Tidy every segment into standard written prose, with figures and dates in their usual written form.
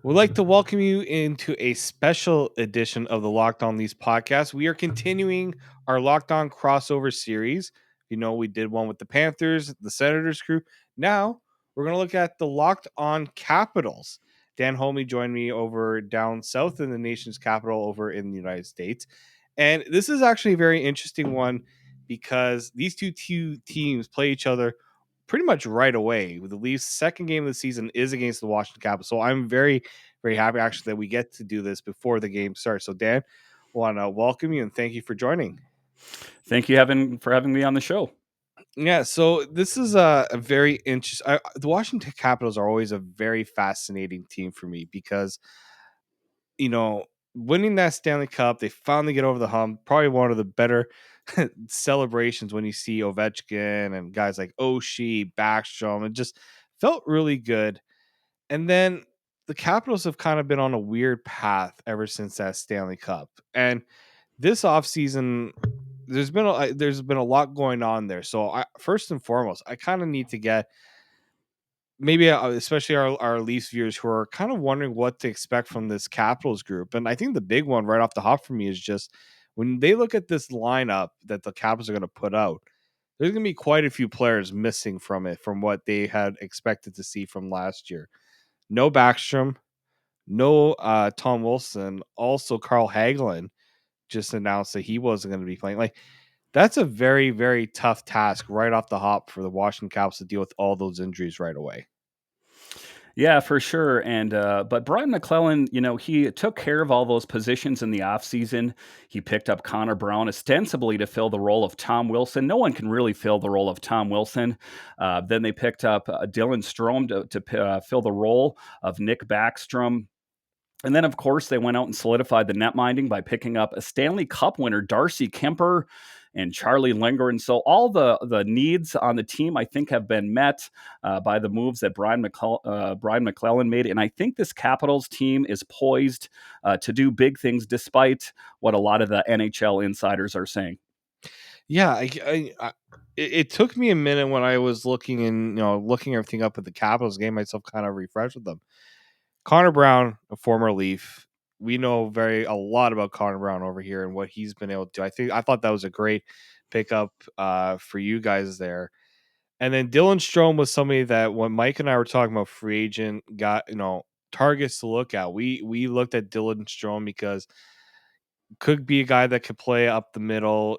We'd like to welcome you into a special edition of the Locked On Leafs podcast. We are continuing our Locked On crossover series. You know, we did one with the Panthers, the Senators crew. Now we're going to look at the Locked On Capitals. Dan Holmi joined me over down south in the nation's capital over in the United States. And this is actually a very interesting one because these two teams play each other pretty much right away. The Leafs' second game of the season is against the Washington Capitals. So I'm very happy actually that we get to do this before the game starts. So Dan, I want to welcome you and thank you for joining. Thank you for having me on the show. Yeah, so this is a very interesting. The Washington Capitals are always a very fascinating team for me because winning that Stanley Cup, they finally get over the hump. Probably one of the better celebrations when you see Ovechkin and guys like Oshie, Backstrom. It just felt really good. And then the Capitals have kind of been on a weird path ever since that Stanley Cup. And this offseason, there's been a lot going on there. So first and foremost, I kind of need to get maybe especially our Leafs viewers who are kind of wondering what to expect from this Capitals group. And I think the big one right off the hop for me is just when they look at this lineup that the Capitals are going to put out, there's going to be quite a few players missing from it from what they had expected to see from last year. No Backstrom, no Tom Wilson. Also, Carl Hagelin just announced that he wasn't going to be playing. Like, that's a very, very tough task right off the hop for the Washington Capitals to deal with all those injuries right away. Yeah, for sure. And but Brian McClellan, he took care of all those positions in the offseason. He picked up Connor Brown ostensibly to fill the role of Tom Wilson. No one can really fill the role of Tom Wilson. Then they picked up Dylan Strome to fill the role of Nick Backstrom. And then, of course, they went out and solidified the net minding by picking up a Stanley Cup winner, Darcy Kuemper, and Charlie Lindgren. So all the needs on the team, I think, have been met by the moves that Brian McClellan made. And I think this Capitals team is poised to do big things, despite what a lot of the NHL insiders are saying. Yeah, it took me a minute when I was looking everything up at the Capitals game, myself kind of refreshed with them. Connor Brown, a former Leaf, we know a lot about Connor Brown over here and what he's been able to do. I thought that was a great pickup for you guys there. And then Dylan Strome was somebody that when Mike and I were talking about free agent got targets to look at. We looked at Dylan Strome because could be a guy that could play up the middle,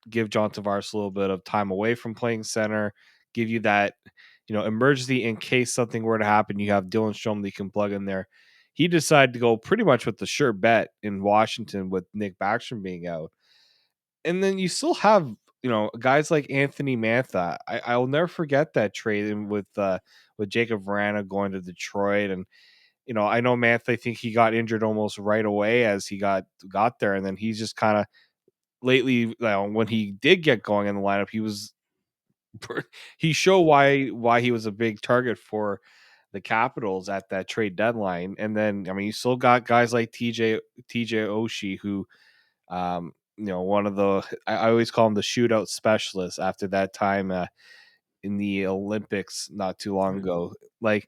give John Tavares a little bit of time away from playing center, give you that, emergency in case something were to happen. You have Dylan Strome that you can plug in there. He decided to go pretty much with the sure bet in Washington with Nick Backstrom being out. And then you still have, guys like Anthony Mantha. I'll never forget that trade with Jacob Vrana going to Detroit. And I know Mantha, I think he got injured almost right away as he got there, and then he's just kind of lately, when he did get going in the lineup, he showed why he was a big target for the Capitals at that trade deadline. And then I mean, you still got guys like TJ Oshie, who one of the I always call him the shootout specialist after that time in the Olympics not too long ago. Like,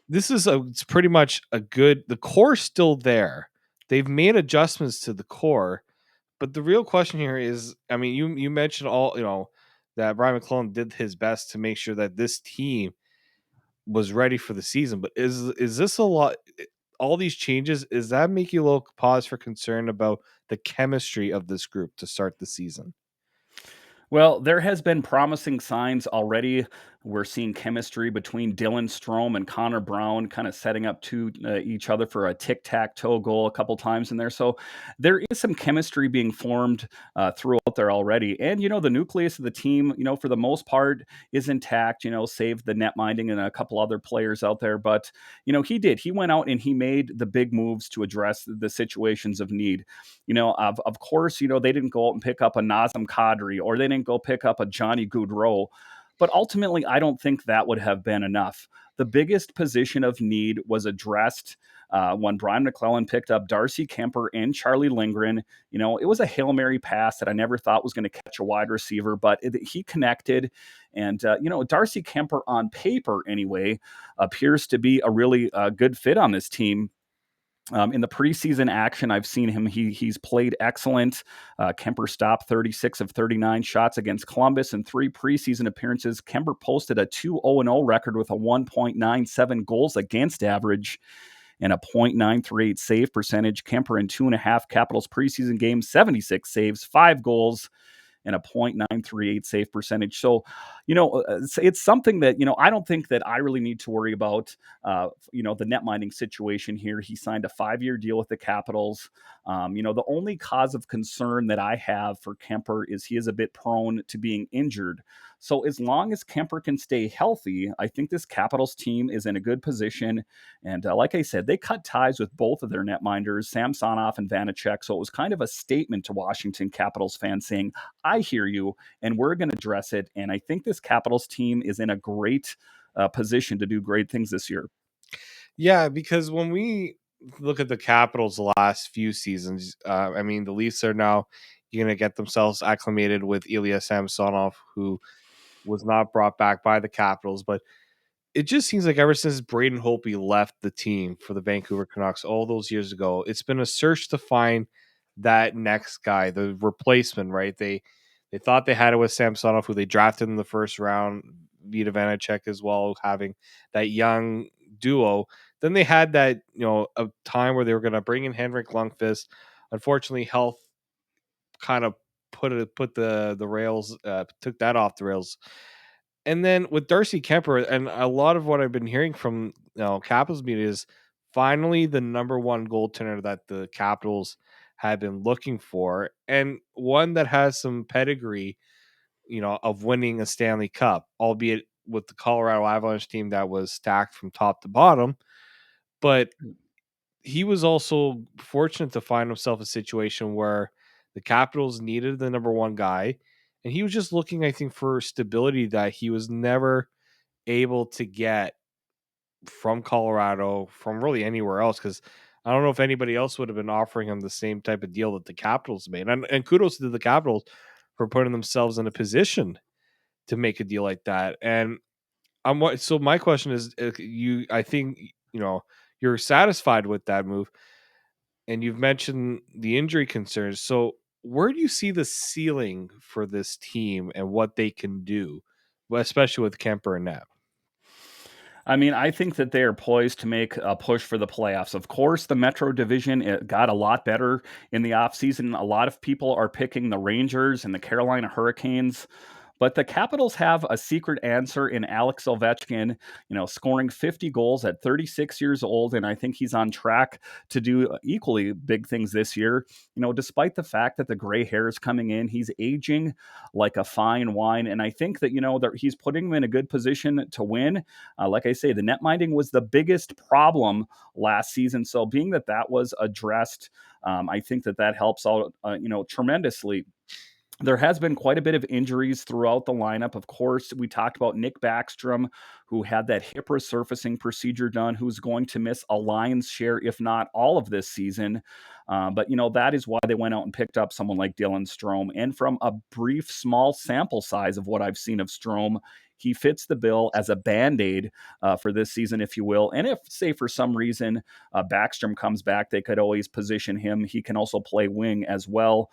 it's pretty much the core's still there. They've made adjustments to the core, but the real question here is, I mean, you mentioned that Brian McClellan did his best to make sure that this team was ready for the season, but is this a lot? All these changes, is that make you a little pause for concern about the chemistry of this group to start the season? Well, there has been promising signs already. We're seeing chemistry between Dylan Strome and Connor Brown, kind of setting up to each other for a tic-tac-toe goal a couple times in there. So there is some chemistry being formed throughout there already. And, the nucleus of the team, for the most part is intact, save the net minding and a couple other players out there. But, he went out and he made the big moves to address the situations of need. Of course, they didn't go out and pick up a Nazem Kadri, or they didn't go pick up a Johnny Gaudreau. But ultimately, I don't think that would have been enough. the biggest position of need was addressed when Brian McClellan picked up Darcy Kuemper and Charlie Lindgren. It was a Hail Mary pass that I never thought was going to catch a wide receiver, but he connected. And, Darcy Kuemper on paper, anyway, appears to be a really good fit on this team. In the preseason action, I've seen him. He's played excellent. Kuemper stopped 36 of 39 shots against Columbus in 3 preseason appearances. Kuemper posted a 2-0-0 record with a 1.97 goals against average and a .938 save percentage. Kuemper in 2.5 Capitals preseason games, 76 saves, 5 goals, and a .938 save percentage. So, it's something that, I don't think that I really need to worry about, the net mining situation here. He signed a 5-year deal with the Capitals. The only cause of concern that I have for Kuemper is he is a bit prone to being injured. So as long as Kuemper can stay healthy, I think this Capitals team is in a good position. And like I said, they cut ties with both of their netminders, Samsonov and Vanacek. So it was kind of a statement to Washington Capitals fans saying, I hear you, and we're going to address it. And I think this Capitals team is in a great position to do great things this year. Yeah, because when we look at the Capitals the last few seasons, the Leafs are now going to get themselves acclimated with Ilya Samsonov, who was not brought back by the Capitals. But it just seems like ever since Braden Holtby left the team for the Vancouver Canucks all those years ago, it's been a search to find that next guy, the replacement, right? They thought they had it with Samsonov, who they drafted in the first round, Vita Vanacek as well, having that young duo. Then they had that, a time where they were going to bring in Henrik Lundqvist. Unfortunately, health kind of put the rails, took that off the rails. And then with Darcy Kuemper, and a lot of what I've been hearing from Capitals media is finally the number one goaltender that the Capitals have been looking for, and one that has some pedigree, of winning a Stanley Cup, albeit with the Colorado Avalanche team that was stacked from top to bottom. But he was also fortunate to find himself a situation where the Capitals needed the number one guy, and he was just looking, I think, for stability that he was never able to get from Colorado, from really anywhere else. Because I don't know if anybody else would have been offering him the same type of deal that the Capitals made. And kudos to the Capitals for putting themselves in a position to make a deal like that. And so my question is, I think, you're satisfied with that move, and you've mentioned the injury concerns. So where do you see the ceiling for this team and what they can do, especially with Kemper and Knapp? I think that they are poised to make a push for the playoffs. Of course, the Metro Division, it got a lot better in the offseason. A lot of people are picking the Rangers and the Carolina Hurricanes. But the Capitals have a secret answer in Alex Ovechkin, scoring 50 goals at 36 years old. And I think he's on track to do equally big things this year. Despite the fact that the gray hair is coming in, he's aging like a fine wine. And I think that, that he's putting him in a good position to win. Like I say, the net minding was the biggest problem last season. So being that was addressed, I think that helps out, tremendously. There has been quite a bit of injuries throughout the lineup. Of course, we talked about Nick Backstrom, who had that hip resurfacing procedure done, who's going to miss a lion's share, if not all of this season. But, that is why they went out and picked up someone like Dylan Strome. And from a brief, small sample size of what I've seen of Strome, he fits the bill as a Band-Aid for this season, if you will. And if, say, for some reason Backstrom comes back, they could always position him. He can also play wing as well.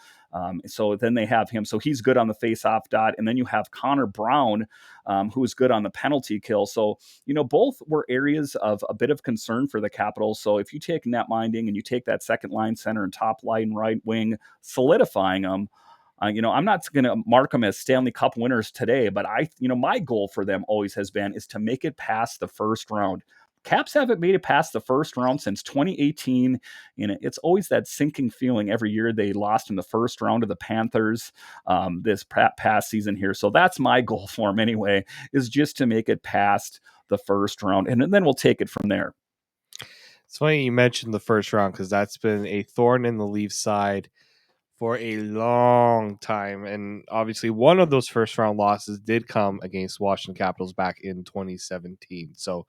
So then they have him. So he's good on the face-off dot. And then you have Connor Brown, who is good on the penalty kill. So, both were areas of a bit of concern for the Capitals. So if you take net minding and you take that second line center and top line right wing, solidifying them, I'm not going to mark them as Stanley Cup winners today, but my goal for them always has been is to make it past the first round. Caps haven't made it past the first round since 2018. It's always that sinking feeling every year they lost in the first round of the Panthers this past season here. So that's my goal for them anyway, is just to make it past the first round. And then we'll take it from there. It's funny you mentioned the first round, because that's been a thorn in the Leafs side for a long time. And obviously, one of those first round losses did come against Washington Capitals back in 2017. So,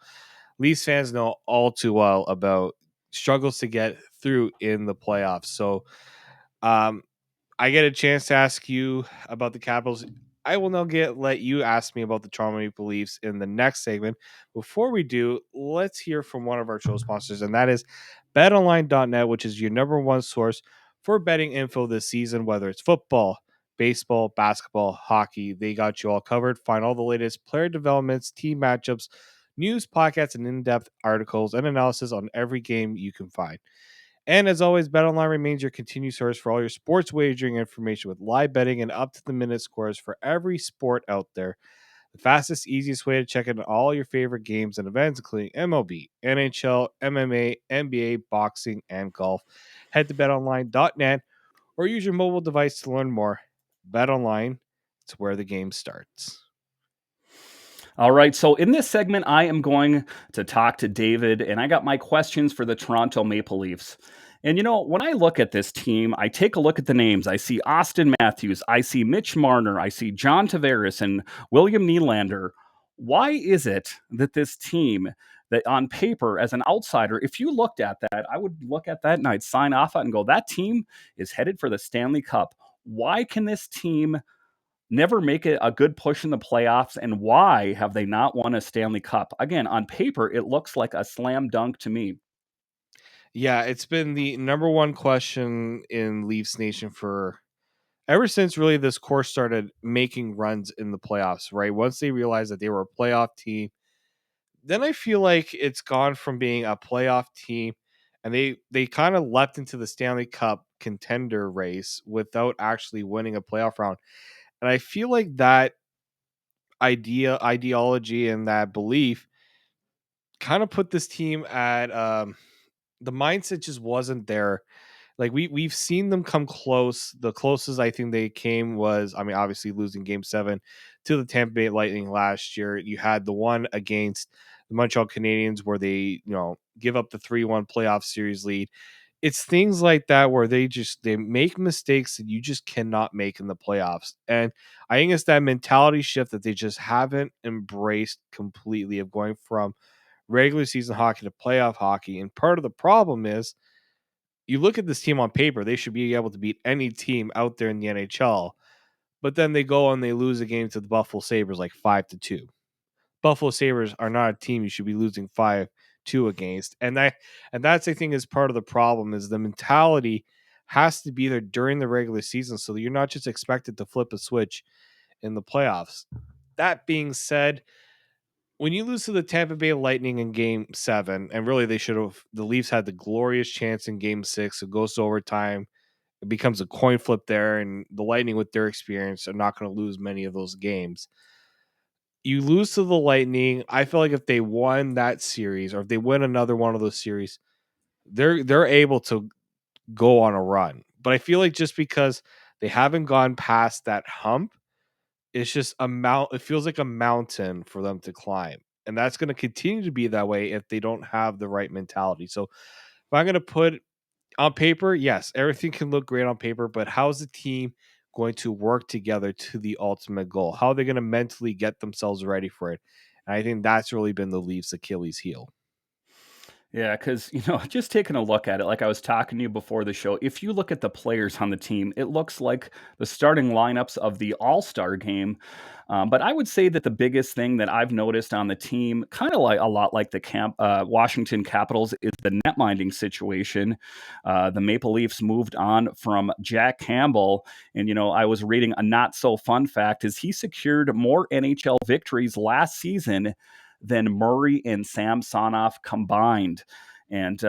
Leafs fans know all too well about struggles to get through in the playoffs. So, um, I get a chance to ask you about the Capitals. I will now let you ask me about the Toronto Maple Leafs in the next segment. Before we do, let's hear from one of our show sponsors, and that is BetOnline.net, which is your number one source for betting info this season, whether it's football, baseball, basketball, hockey. They got you all covered. Find all the latest player developments, team matchups, news, podcasts, and in-depth articles and analysis on every game you can find. And as always, BetOnline remains your continued source for all your sports wagering information with live betting and up to the minute scores for every sport out there. The fastest, easiest way to check in all your favorite games and events, including MLB, NHL, MMA, NBA, boxing, and golf. Head to betonline.net or use your mobile device to learn more. BetOnline, it's where the game starts. All right. So in this segment, I am going to talk to David, and I got my questions for the Toronto Maple Leafs. And when I look at this team, I take a look at the names. I see Austin Matthews, I see Mitch Marner, I see John Tavares, and William Nylander. Why is it that this team, that on paper, as an outsider, if you looked at that, I would look at that and I'd sign off on it and go, that team is headed for the Stanley Cup. Why can this team never make it a good push in the playoffs, and why have they not won a Stanley Cup? Again, on paper, it looks like a slam dunk to me. Yeah, it's been the number one question in Leafs Nation for ever since really this core started making runs in the playoffs, right? Once they realized that they were a playoff team, then I feel like it's gone from being a playoff team and they kind of leapt into the Stanley Cup contender race without actually winning a playoff round. And I feel like that ideology and that belief kind of put this team at the mindset just wasn't there. Like we've seen them come close. The closest I think they came was, I mean, obviously losing Game 7 to the Tampa Bay Lightning last year. You had the one against the Montreal Canadiens where they, give up the 3-1 playoff series lead. It's things like that where they make mistakes that you just cannot make in the playoffs. And I think it's that mentality shift that they just haven't embraced completely of going from regular season hockey to playoff hockey. And part of the problem is you look at this team on paper, they should be able to beat any team out there in the NHL. But then they go and they lose a game to the Buffalo Sabres like 5-2. Buffalo Sabres are not a team you should be losing 5-2 against. And that's I think is part of the problem is the mentality has to be there during the regular season so that you're not just expected to flip a switch in the playoffs. That being said, when you lose to the Tampa Bay Lightning in Game 7, and really the Leafs had the glorious chance in Game 6, it goes to overtime, it becomes a coin flip there, and the Lightning, with their experience, are not going to lose many of those games. You lose to the Lightning. I feel like if they won that series, or if they win another one of those series, they're able to go on a run. But I feel like just because they haven't gone past that hump, it's just it feels like a mountain for them to climb. And that's going to continue to be that way if they don't have the right mentality. So if I'm going to put on paper, yes, everything can look great on paper, but how's the team going to work together to the ultimate goal? How are they going to mentally get themselves ready for it? And I think that's really been the Leafs' Achilles heel. Yeah, because, just taking a look at it, like I was talking to you before the show, if you look at the players on the team, it looks like the starting lineups of the All Star game. But I would say that the biggest thing that I've noticed on the team, kind of like a lot like the Washington Capitals, is the net minding situation. The Maple Leafs moved on from Jack Campbell. And, I was reading a not so fun fact is he secured more NHL victories last season than Murray and Samsonov combined. And,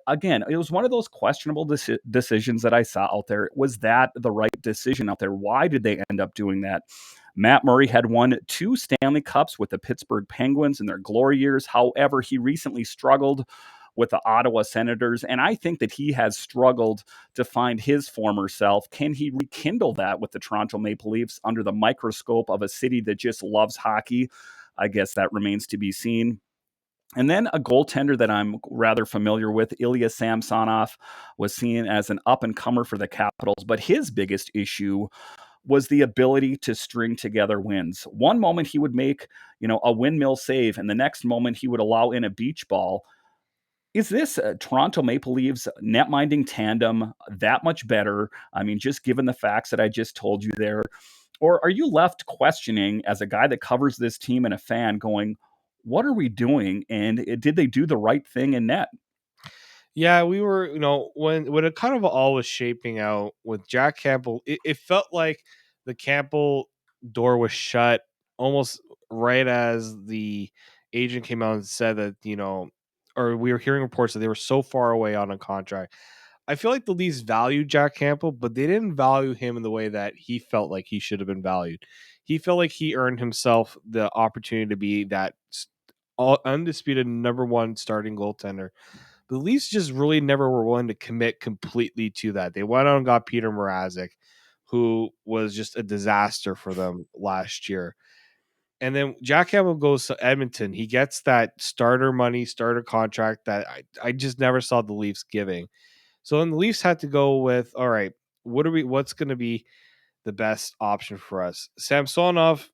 again, it was one of those questionable decisions that I saw out there. Was that the right decision out there? Why did they end up doing that? Matt Murray had won 2 Stanley Cups with the Pittsburgh Penguins in their glory years. However, he recently struggled with the Ottawa Senators, and I think that he has struggled to find his former self. Can he rekindle that with the Toronto Maple Leafs under the microscope of a city that just loves hockey? I guess that remains to be seen. And then a goaltender that I'm rather familiar with, Ilya Samsonov, was seen as an up and comer for the Capitals, but his biggest issue was the ability to string together wins. One moment he would make, a windmill save, and the next moment he would allow in a beach ball. Is this Toronto Maple Leafs net-minding tandem that much better? I mean, just given the facts that I just told you there, or are you left questioning, as a guy that covers this team and a fan, going, "What are we doing? And did they do the right thing in net?" Yeah, we were, when it kind of all was shaping out with Jack Campbell, it felt like the Campbell door was shut almost right as the agent came out and said that, or we were hearing reports that they were so far away on a contract. I feel like the Leafs valued Jack Campbell, but they didn't value him in the way that he felt like he should have been valued. He felt like he earned himself the opportunity to be that undisputed number one starting goaltender. The Leafs just really never were willing to commit completely to that. They went out and got Peter Mrazek, who was just a disaster for them last year. And then Jack Campbell goes to Edmonton. He gets that starter money, starter contract that I just never saw the Leafs giving. So then the Leafs had to go with, all right, what's going to be the best option for us? Samsonov,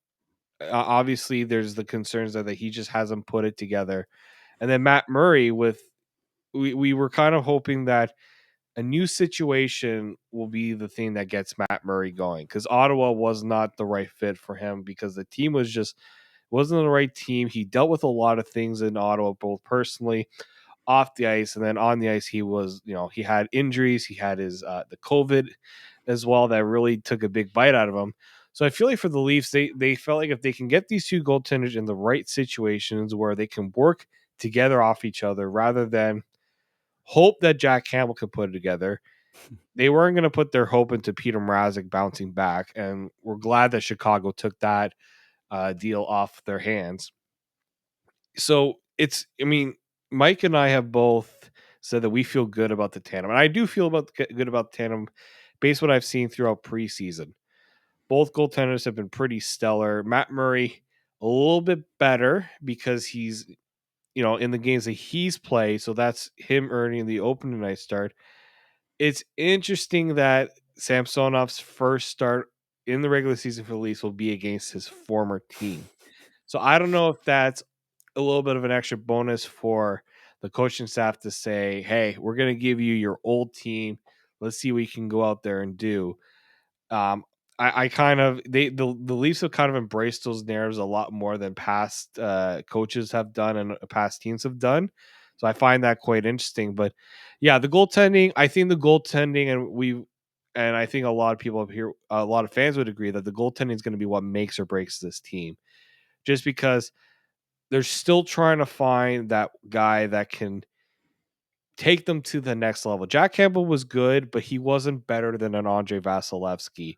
obviously there's the concerns that he just hasn't put it together. And then Matt Murray we were kind of hoping that a new situation will be the thing that gets Matt Murray going, because Ottawa was not the right fit for him because the team wasn't the right team. He dealt with a lot of things in Ottawa, both personally, off the ice, and then on the ice he was, he had injuries, he had his the COVID as well that really took a big bite out of him. So I feel like for the Leafs, they felt like if they can get these two goaltenders in the right situations where they can work together off each other rather than hope that Jack Campbell could put it together. They weren't going to put their hope into Peter Mrazek bouncing back, and we're glad that Chicago took that deal off their hands. So I mean, Mike and I have both said that we feel good about the tandem, and I do feel good about the tandem based on what I've seen throughout preseason. Both goaltenders have been pretty stellar. Matt Murray a little bit better because he's in the games that he's played, so that's him earning the opening night start. It's interesting that Samsonov's first start in the regular season for the Leafs will be against his former team. So I don't know if that's a little bit of an extra bonus for the coaching staff to say, "Hey, we're going to give you your old team. Let's see what you can go out there and do." Um, I kind of the Leafs have kind of embraced those narratives a lot more than past coaches have done and past teams have done. So I find that quite interesting. But yeah, the goaltending. I think the goaltending, and I think a lot of people up here, a lot of fans would agree that the goaltending is going to be what makes or breaks this team. Just because they're still trying to find that guy that can take them to the next level. Jack Campbell was good, but he wasn't better than an Andre Vasilevsky.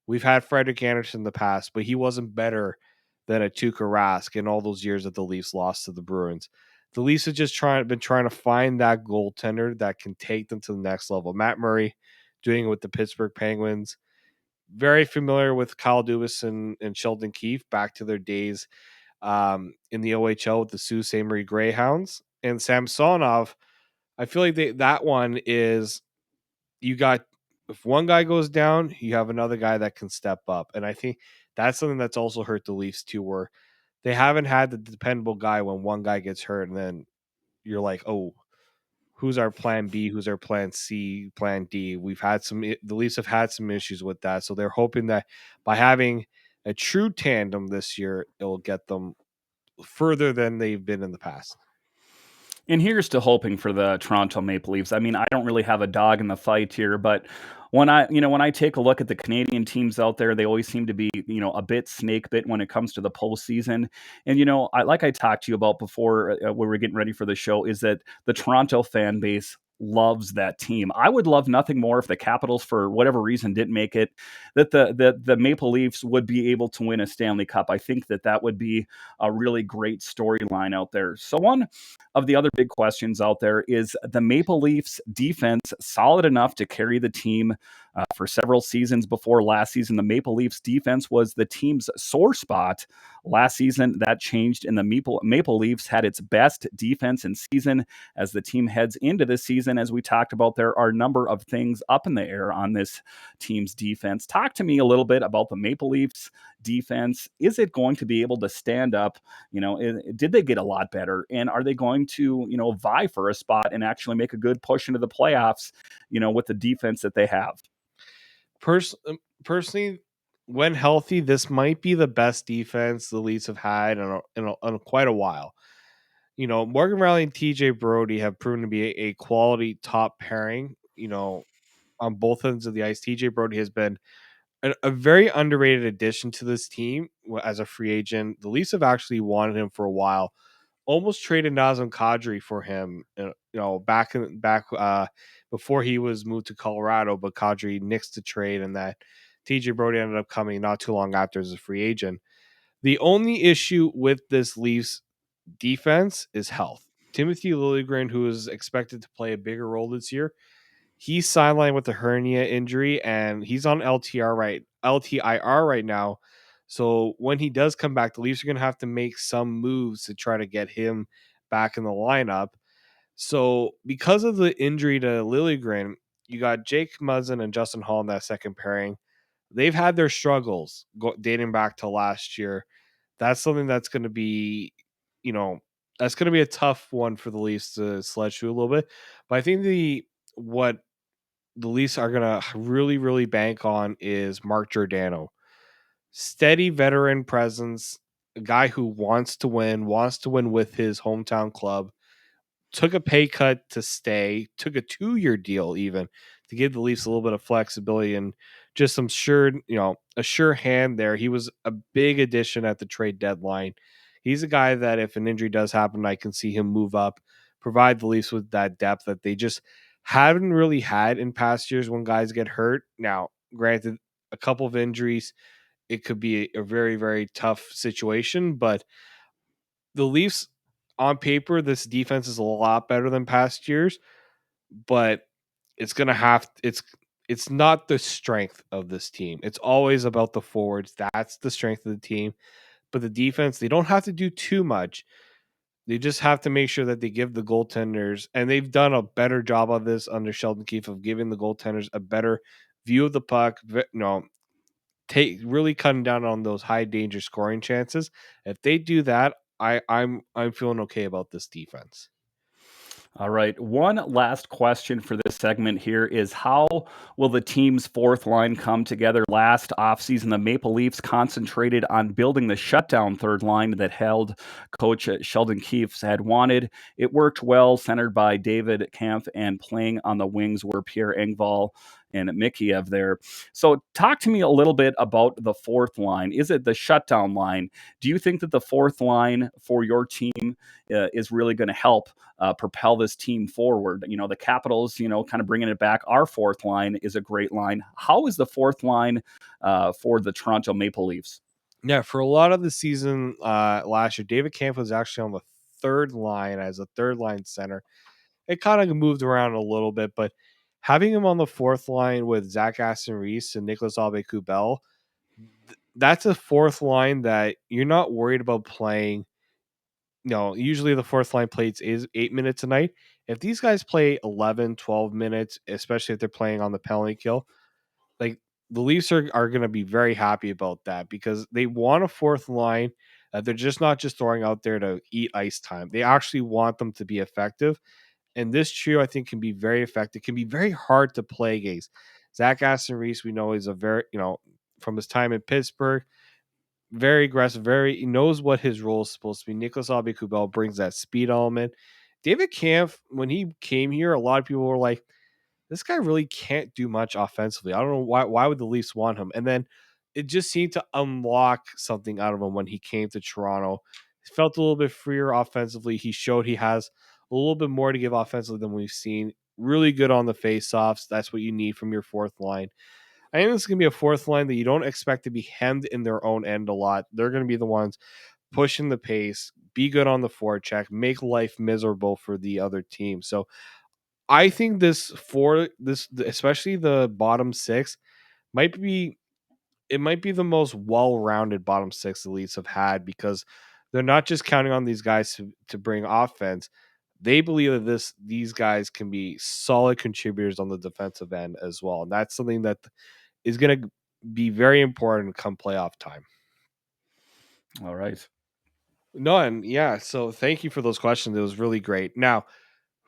We've had Frederick Anderson in the past, but he wasn't better than a Tuukka Rask in all those years that the Leafs lost to the Bruins. The Leafs have just been trying to find that goaltender that can take them to the next level. Matt Murray doing it with the Pittsburgh Penguins. Very familiar with Kyle Dubas and Sheldon Keefe back to their days in the OHL with the Sault Ste. Marie Greyhounds. And Samsonov, I feel like that one is, you got, if one guy goes down, you have another guy that can step up. And I think that's something that's also hurt the Leafs too, where they haven't had the dependable guy when one guy gets hurt, and then you're like, oh, who's our plan B? Who's our plan C, plan D? The Leafs have had some issues with that. So they're hoping that by having a true tandem this year, it will get them further than they've been in the past. And here's to hoping for the Toronto Maple Leafs. I mean, I don't really have a dog in the fight here, but when I take a look at the Canadian teams out there, they always seem to be, a bit snake bit when it comes to the postseason. And like I talked to you about before, when we were getting ready for the show, is that the Toronto fan base loves that team. I would love nothing more if the Capitals, for whatever reason, didn't make it, that the Maple Leafs would be able to win a Stanley Cup. I think that would be a really great storyline out there. So one of the other big questions out there is the Maple Leafs defense solid enough to carry the team For several seasons before last season, the Maple Leafs defense was the team's sore spot. Last season, that changed, and the Maple Leafs had its best defense in season. As the team heads into this season, as we talked about, there are a number of things up in the air on this team's defense. Talk to me a little bit about the Maple Leafs defense. Is it going to be able to stand up? Did they get a lot better? And are they going to, vie for a spot and actually make a good push into the playoffs, with the defense that they have? Personally, when healthy, this might be the best defense the Leafs have had in quite a while. Morgan Riley and TJ Brody have proven to be a quality top pairing, on both ends of the ice. TJ Brody has been a very underrated addition to this team as a free agent. The Leafs have actually wanted him for a while, almost traded Nazem Kadri for him, back before he was moved to Colorado, but Kadri nixed the trade, and that TJ Brody ended up coming not too long after as a free agent. The only issue with this Leafs defense is health. Timothy Liljegren, who is expected to play a bigger role this year, he's sidelined with a hernia injury, and he's on LTIR right now. So when he does come back, the Leafs are going to have to make some moves to try to get him back in the lineup. So because of the injury to Liljegren, you got Jake Muzzin and Justin Hall in that second pairing. They've had their struggles dating back to last year. That's something that's going to be, you know, that's going to be a tough one for the Leafs to sledge through a little bit. But I think what the Leafs are going to really, really bank on is Mark Giordano. Steady veteran presence, a guy who wants to win with his hometown club, took a pay cut to stay, took a 2-year deal even to give the Leafs a little bit of flexibility and just some a sure hand there. He was a big addition at the trade deadline. He's a guy that if an injury does happen, I can see him move up, provide the Leafs with that depth that they just haven't really had in past years when guys get hurt. Now, granted, a couple of injuries, it could be a very, very tough situation, but the Leafs on paper, this defense is a lot better than past years, but it's not the strength of this team. It's always about the forwards. That's the strength of the team. But the defense, they don't have to do too much. They just have to make sure that they give the goaltenders, and they've done a better job of this under Sheldon Keefe of giving the goaltenders a better view of the puck. Really cutting down on those high danger scoring chances. If they do that, I'm feeling okay about this defense. All right. One last question for this segment here is how will the team's fourth line come together? Last offseason, the Maple Leafs concentrated on building the shutdown third line that held coach Sheldon Keefe had wanted. It worked well, centered by David Kampf, and playing on the wings were Pierre Engvall and Mikheyev there. So talk to me a little bit about the fourth line. Is it the shutdown line? Do you think that the fourth line for your team is really going to help propel this team forward? The Capitals, kind of bringing it back. Our fourth line is a great line. How is the fourth line for the Toronto Maple Leafs? Yeah, for a lot of the season last year, David Kampf was actually on the third line as a third line center. It kind of moved around a little bit, but having him on the fourth line with Zach Aston Reese and Nicholas Aube-Kubel, that's a fourth line that you're not worried about playing. Usually the fourth line plays is 8 minutes a night. If these guys play 11, 12 minutes, especially if they're playing on the penalty kill, like the Leafs are going to be very happy about that because they want a fourth line that they're just not just throwing out there to eat ice time. They actually want them to be effective. And this trio, I think, can be very effective. Can be very hard to play against. Zach Aston Reese, we know, is a very, from his time in Pittsburgh, very aggressive, he knows what his role is supposed to be. Nicholas Aube-Kubel brings that speed element. David Kampf, when he came here, a lot of people were like, this guy really can't do much offensively. I don't know why would the Leafs want him? And then it just seemed to unlock something out of him when he came to Toronto. He felt a little bit freer offensively. He showed he has a little bit more to give offensively than we've seen. Really good on the faceoffs. That's what you need from your fourth line. I think this is going to be a fourth line that you don't expect to be hemmed in their own end a lot. They're going to be the ones pushing the pace, be good on the forecheck, make life miserable for the other team. So I think especially the bottom six, might be it might be the most well-rounded bottom six the Leafs have had because they're not just counting on these guys to bring offense. They believe that these guys can be solid contributors on the defensive end as well. And that's something that is going to be very important come playoff time. All right. No, and yeah, so thank you for those questions. It was really great. Now,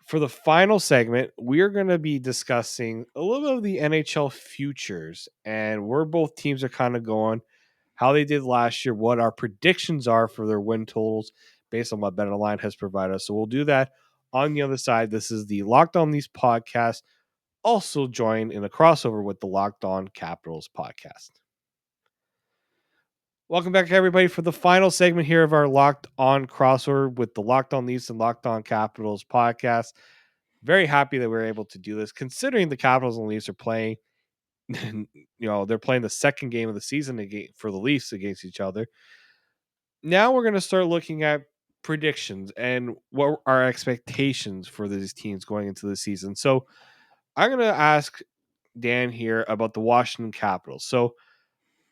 for the final segment, we are going to be discussing a little bit of the NHL futures and where both teams are kind of going, how they did last year, what our predictions are for their win totals based on what BetOnline has provided us. So we'll do that on the other side. This is the Locked On Leafs podcast, also joined in a crossover with the Locked On Capitals podcast. Welcome back, everybody, for the final segment here of our Locked On crossover with the Locked On Leafs and Locked On Capitals podcast. Very happy that we are able to do this, considering the Capitals and Leafs are playing. They're playing the second game of the season for the Leafs against each other. Now we're going to start looking at predictions and what our expectations for these teams going into the season. So I'm going to ask Dan here about the Washington Capitals. So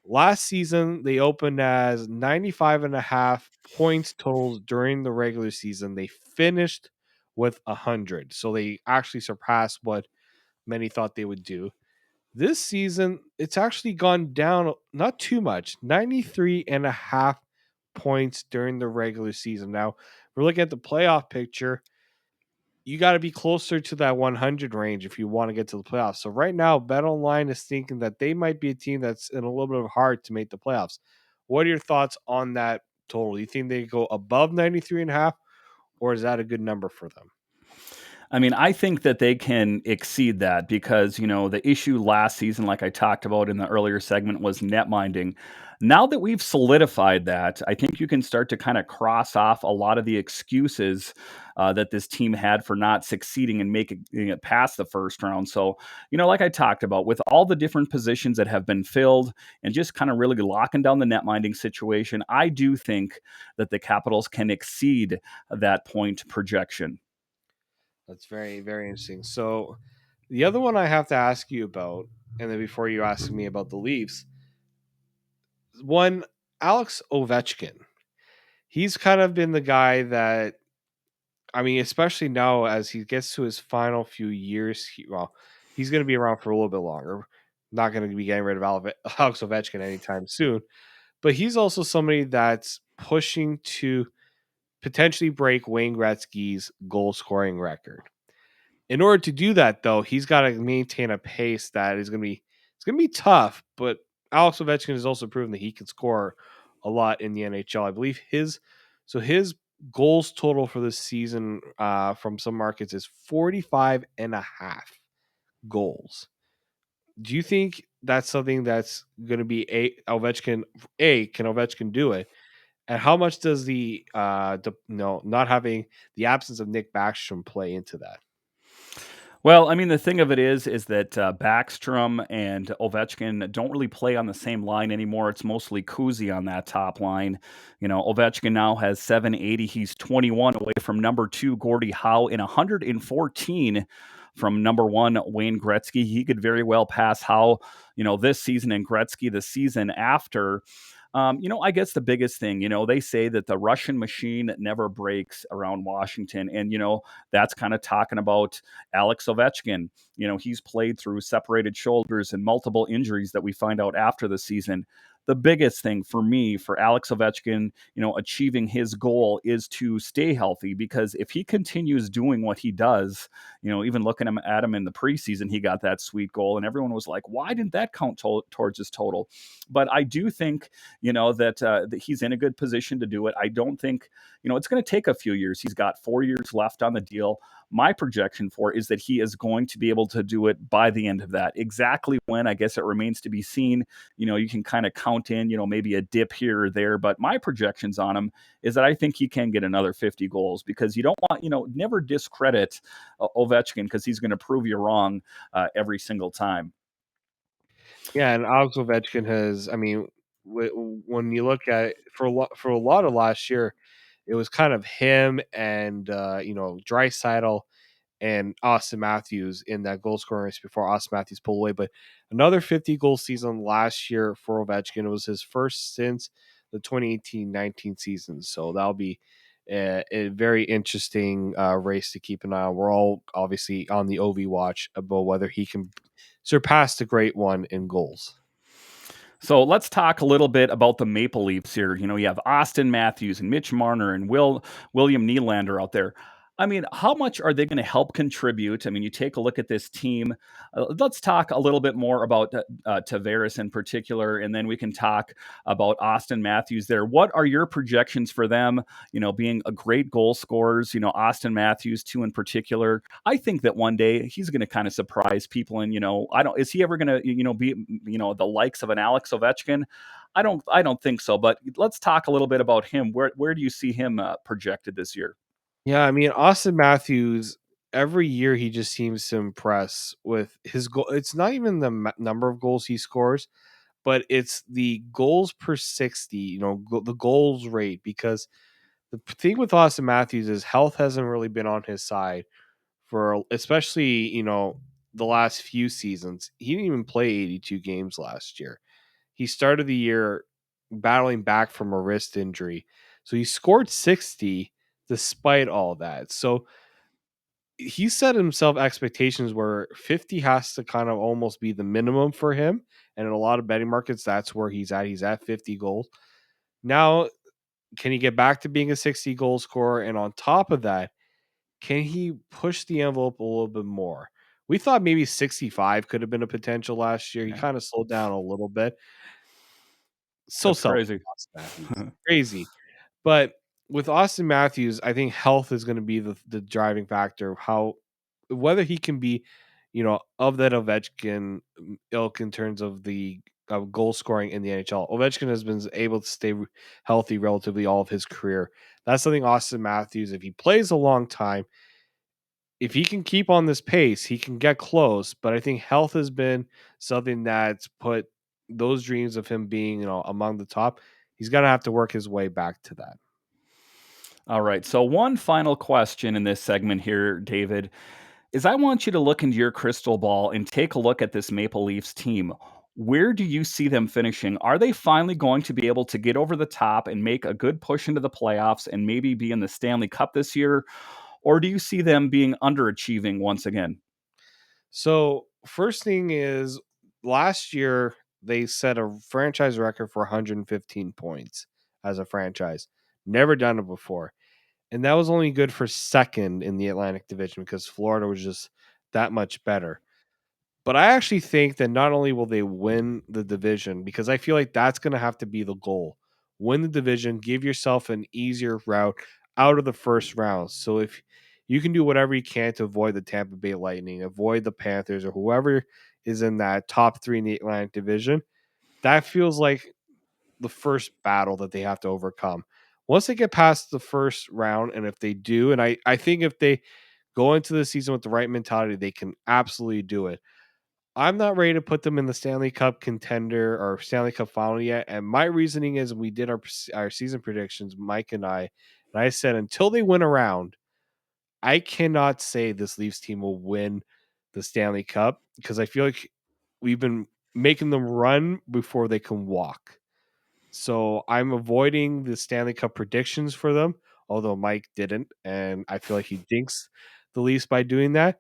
last season, they opened as 95.5 points totals during the regular season. They finished with 100. So they actually surpassed what many thought they would do. This season, it's actually gone down not too much, 93.5 points during the regular season. Now, we're looking at the playoff picture. You got to be closer to that 100 range if you want to get to the playoffs. So right now, BetOnline is thinking that they might be a team that's in a little bit of hard to make the playoffs. What are your thoughts on that total? Do you think they go above 93.5, or is that a good number for them? I mean, I think that they can exceed that because, the issue last season, like I talked about in the earlier segment, was net minding. Now that we've solidified that, I think you can start to kind of cross off a lot of the excuses that this team had for not succeeding and making it past the first round. So, like I talked about, with all the different positions that have been filled and just kind of really locking down the net minding situation, I do think that the Capitals can exceed that point projection. That's very, very interesting. So, the other one I have to ask you about, and then before you ask me about the Leafs, one, Alex Ovechkin. He's kind of been the guy that, I mean, especially now as he gets to his final few years, he's going to be around for a little bit longer. Not going to be getting rid of Alex Ovechkin anytime soon. But he's also somebody that's pushing to potentially break Wayne Gretzky's goal scoring record. In order to do that, though, he's got to maintain a pace that is going to be tough. But Alex Ovechkin has also proven that he can score a lot in the NHL. I believe his goals total for this season from some markets is 45.5 goals. Do you think that's something that's going to be Ovechkin? Can Ovechkin do it? And how much does not having the absence of Nick Backstrom play into that? Well, I mean, the thing of it is that Backstrom and Ovechkin don't really play on the same line anymore. It's mostly Kuzi on that top line. Ovechkin now has 780. He's 21 away from number two, Gordie Howe, and 114 from number one, Wayne Gretzky. He could very well pass Howe, this season, and Gretzky the season after. I guess the biggest thing, they say that the Russian machine never breaks around Washington. And, that's kind of talking about Alex Ovechkin. He's played through separated shoulders and multiple injuries that we find out after the season. The biggest thing for me, for Alex Ovechkin, achieving his goal is to stay healthy, because if he continues doing what he does, even looking at him in the preseason, he got that sweet goal and everyone was like, why didn't that count towards his total? But I do think, that he's in a good position to do it. I don't think, it's going to take a few years. He's got 4 years left on the deal. My projection for is that he is going to be able to do it by the end of that. Exactly when, I guess it remains to be seen. You can kind of count in, maybe a dip here or there, but my projections on him is that I think he can get another 50 goals, because you don't want, never discredit Ovechkin, because he's going to prove you wrong every single time. Yeah, and Alex Ovechkin has, I mean, when you look at it, for a lot of last year, it was kind of him and Draisaitl and Austin Matthews in that goal scoring race before Austin Matthews pulled away. But another 50 goal season last year for Ovechkin. It was his first since the 2018-19 season. So that'll be a very interesting race to keep an eye on. We're all obviously on the OV watch about whether he can surpass the great one in goals. So let's talk a little bit about the Maple Leafs here. You have Austin Matthews and Mitch Marner and William Nylander out there. I mean, how much are they going to help contribute? I mean, you take a look at this team. Let's talk a little bit more about Tavares in particular, and then we can talk about Austin Matthews there. What are your projections for them? Being a great goal scorers. Austin Matthews too in particular. I think that one day he's going to kind of surprise people. And I don't. Is he ever going to be the likes of an Alex Ovechkin? I don't think so. But let's talk a little bit about him. Where do you see him projected this year? Yeah, I mean Austin Matthews. Every year he just seems to impress with his goal. It's not even the number of goals he scores, but it's the goals per 60. The goals rate, because the thing with Austin Matthews is health hasn't really been on his side for especially the last few seasons. He didn't even play 82 games last year. He started the year battling back from a wrist injury. So he scored 60 despite all that. So he set himself expectations where 50 has to kind of almost be the minimum for him. And in a lot of betting markets, that's where he's at. He's at 50 goals. Now, can he get back to being a 60 goal scorer? And on top of that, can he push the envelope a little bit more? We thought maybe 65 could have been a potential last year. He Yeah, kind of slowed down a little bit. So that's selfish, crazy. Austin Matthews. Crazy. But with Austin Matthews, I think health is going to be the driving factor of how whether he can be, of that Ovechkin ilk in terms of the goal scoring in the NHL. Ovechkin has been able to stay healthy relatively all of his career. That's something Austin Matthews, if he plays a long time, if he can keep on this pace, he can get close. But I think health has been something that's put those dreams of him being, among the top. He's going to have to work his way back to that. All right. So one final question in this segment here, David, is I want you to look into your crystal ball and take a look at this Maple Leafs team. Where do you see them finishing? Are they finally going to be able to get over the top and make a good push into the playoffs and maybe be in the Stanley Cup this year? Or do you see them being underachieving once again? So, first thing is last year they set a franchise record for 115 points as a franchise. Never done it before. And that was only good for second in the Atlantic Division because Florida was just that much better. But I actually think that not only will they win the division, because I feel like that's going to have to be the goal. Win the division, give yourself an easier route out of the first round. So if you can do whatever you can to avoid the Tampa Bay Lightning, avoid the Panthers, or whoever is in that top three in the Atlantic Division, that feels like the first battle that they have to overcome. Once they get past the first round, and if they do, and I think if they go into the season with the right mentality, they can absolutely do it. I'm not ready to put them in the Stanley Cup contender or Stanley Cup final yet. And my reasoning is we did our season predictions, Mike and I said until they win a round, I cannot say this Leafs team will win the Stanley Cup because I feel like we've been making them run before they can walk. So I'm avoiding the Stanley Cup predictions for them, although Mike didn't, and I feel like he dinks the Leafs by doing that.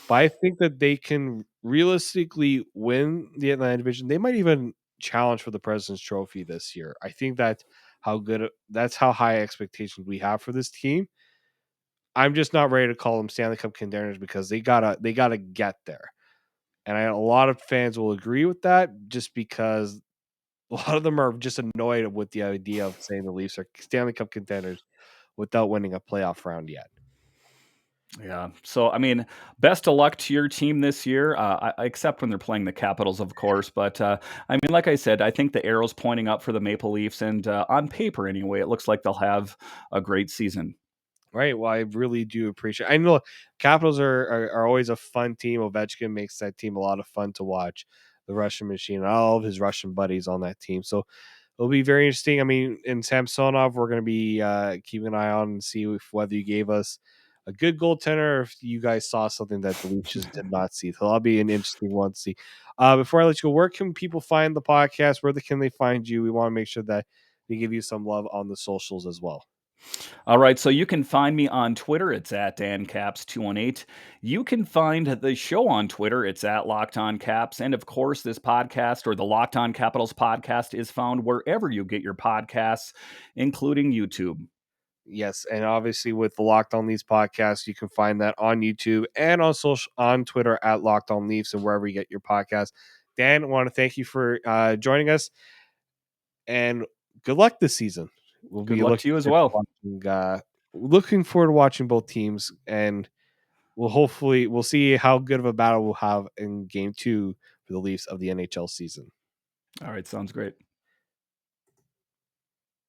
But I think that they can realistically win the Atlantic Division. They might even challenge for the President's Trophy this year. I think that's how high expectations we have for this team. I'm just not ready to call them Stanley Cup contenders because they gotta get there. And a lot of fans will agree with that just because a lot of them are just annoyed with the idea of saying the Leafs are Stanley Cup contenders without winning a playoff round yet. Yeah. So, I mean, best of luck to your team this year, except when they're playing the Capitals, of course. But I mean, like I said, I think the arrow's pointing up for the Maple Leafs, and on paper, anyway, it looks like they'll have a great season. Right. Well, I really do appreciate. I know Capitals are always a fun team. Ovechkin makes that team a lot of fun to watch. The Russian machine, all of his Russian buddies on that team. So it'll be very interesting. I mean, in Samsonov, we're going to be keeping an eye on and see whether he gave us a good goaltender, or if you guys saw something that the Leafs just did not see. So that'll be an interesting one to see. Before I let you go, where can people find the podcast? Where can they find you? We want to make sure that they give you some love on the socials as well. All right, so you can find me on Twitter. It's at DanCaps218. You can find the show on Twitter. It's at Locked On Caps. And of course, this podcast, or the Locked On Capitals podcast, is found wherever you get your podcasts, including YouTube. Yes, and obviously with the Locked On Leafs podcast, you can find that on YouTube and on social on Twitter at Locked On Leafs and wherever you get your podcast. Dan, I want to thank you for joining us, and good luck this season. We'll Good be luck to you as well. looking forward to watching both teams, and we'll see how good of a battle we'll have in Game 2 for the Leafs of the NHL season. All right, sounds great.